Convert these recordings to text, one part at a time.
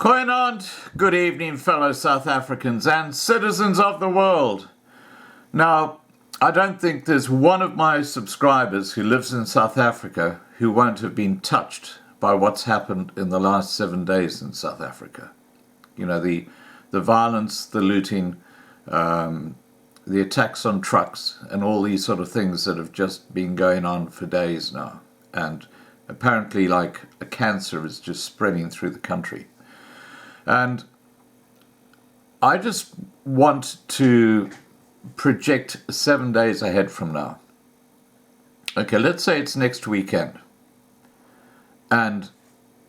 Goeienaand, good evening, fellow South Africans and citizens of the world. Now, I don't think there's one of my subscribers who lives in South Africa who won't have been touched by what's happened in the last 7 days in South Africa. You know, the violence, the looting, the attacks on trucks, and all these sort of things that have just been going on for days now. And apparently, like a cancer is just spreading through the country. And I just want to project 7 days ahead from now. Okay, let's say it's next weekend and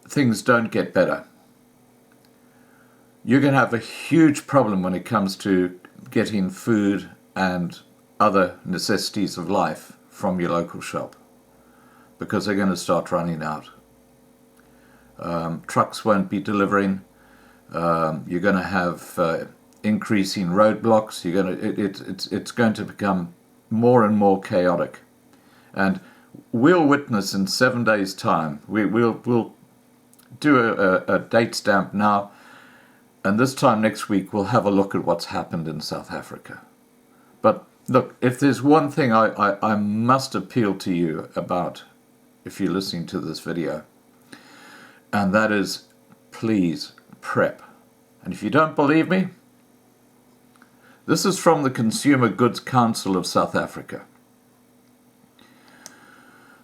things don't get better. You're going to have a huge problem when it comes to getting food and other necessities of life from your local shop, because they're going to start running out. Trucks won't be delivering. You're going to have increasing roadblocks. It's going to become more and more chaotic, and we'll witness in 7 days' time. We'll do a date stamp now, and this time next week we'll have a look at what's happened in South Africa. But look, if there's one thing I must appeal to you about, if you're listening to this video, and that is, please prep. And if you don't believe me, this is from the Consumer Goods Council of South Africa.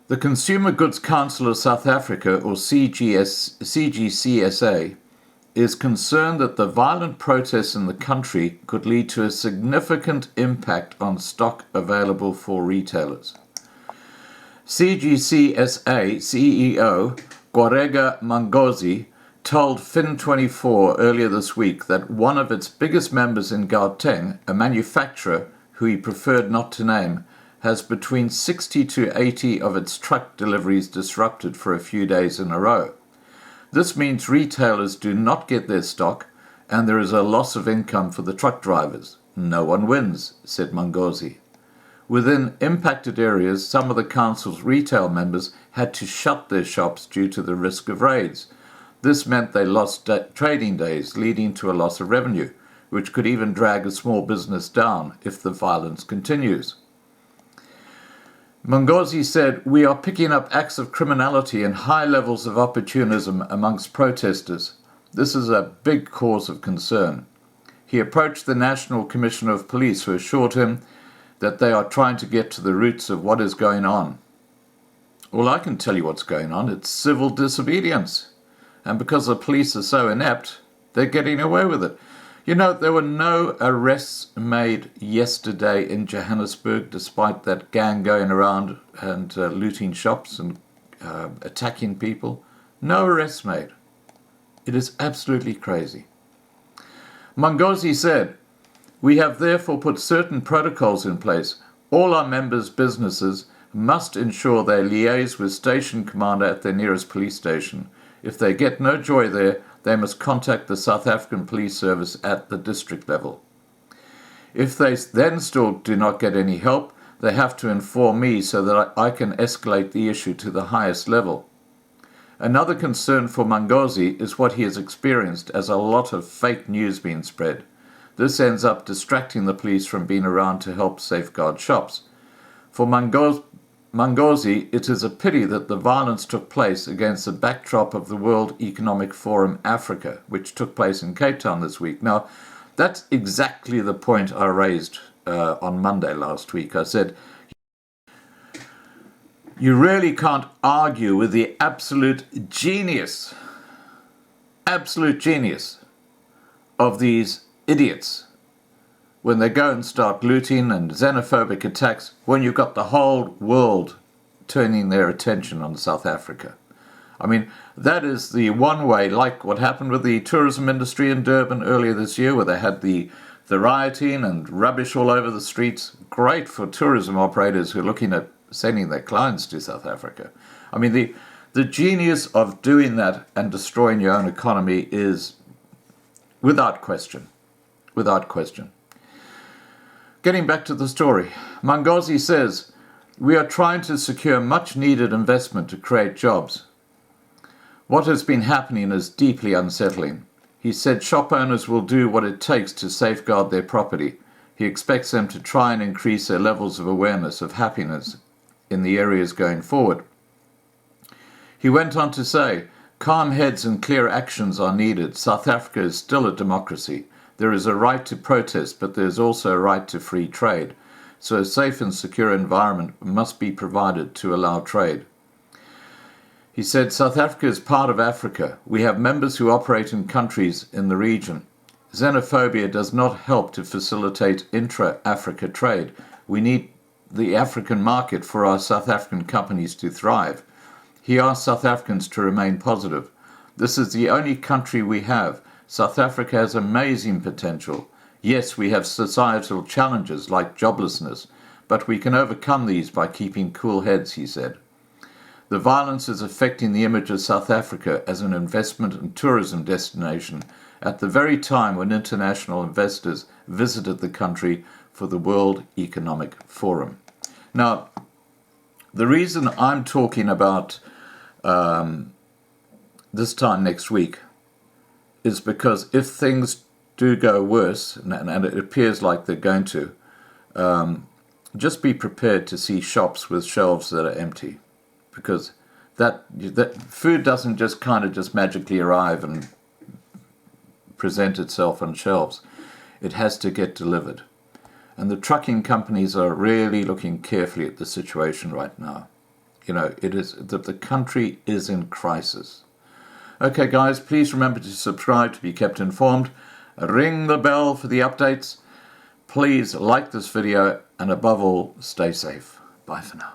The Consumer Goods Council of South Africa, or CGCSA, is concerned that the violent protests in the country could lead to a significant impact on stock available for retailers. CGCSA CEO Gwarega Mangozi told Fin24 earlier this week that one of its biggest members in Gauteng, a manufacturer who he preferred not to name, has between 60 to 80 of its truck deliveries disrupted for a few days in a row. This means retailers do not get their stock, and there is a loss of income for the truck drivers. No one wins, said Mangozi. Within impacted areas, some of the council's retail members had to shut their shops due to the risk of raids. This meant they lost trading days, leading to a loss of revenue, which could even drag a small business down if the violence continues. Mangozi said, "We are picking up acts of criminality and high levels of opportunism amongst protesters. This is a big cause of concern." He approached the National Commissioner of Police, who assured him that they are trying to get to the roots of what is going on. Well, I can tell you what's going on. It's civil disobedience. And because the police are so inept, they're getting away with it. You know, there were no arrests made yesterday in Johannesburg, despite that gang going around and looting shops and attacking people. No arrests made. It is absolutely crazy. Mangozi said, "We have therefore put certain protocols in place. All our members' businesses must ensure they liaise with station commander at their nearest police station. If they get no joy there, they must contact the South African Police Service at the district level. If they then still do not get any help, they have to inform me so that I can escalate the issue to the highest level." Another concern for Mangozi is what he has experienced as a lot of fake news being spread. This ends up distracting the police from being around to help safeguard shops. For Mangozi, it is a pity that the violence took place against the backdrop of the World Economic Forum Africa, which took place in Cape Town this week. Now, that's exactly the point I raised on Monday last week. I said, you really can't argue with the absolute genius of these idiots when they go and start looting and xenophobic attacks, when you've got the whole world turning their attention on South Africa. I mean, that is the one way, like what happened with the tourism industry in Durban earlier this year, where they had the rioting and rubbish all over the streets. Great for tourism operators who are looking at sending their clients to South Africa. I mean, the genius of doing that and destroying your own economy is without question. Getting back to the story, Mangozi says, "We are trying to secure much needed investment to create jobs. What has been happening is deeply unsettling. He said shop owners will do what it takes to safeguard their property. He expects them to try and increase their levels of awareness of happiness in the areas going forward. He went on to say, calm heads and clear actions are needed. South Africa is still a democracy. There is a right to protest, but there is also a right to free trade. So a safe and secure environment must be provided to allow trade. He said, South Africa is part of Africa. We have members who operate in countries in the region. Xenophobia does not help to facilitate intra-Africa trade. We need the African market for our South African companies to thrive. He asked South Africans to remain positive. This is the only country we have. South Africa has amazing potential. Yes, we have societal challenges like joblessness, but we can overcome these by keeping cool heads, he said. The violence is affecting the image of South Africa as an investment and tourism destination at the very time when international investors visited the country for the World Economic Forum. Now, the reason I'm talking about this time next week is because if things do go worse, and it appears like they're going to, just be prepared to see shops with shelves that are empty. Because that food doesn't just kind of just magically arrive and present itself on shelves. It has to get delivered. And the trucking companies are really looking carefully at the situation right now. You know, it is the country is in crisis. Okay, guys, please remember to subscribe to be kept informed. Ring the bell for the updates. Please like this video, and above all, stay safe. Bye for now.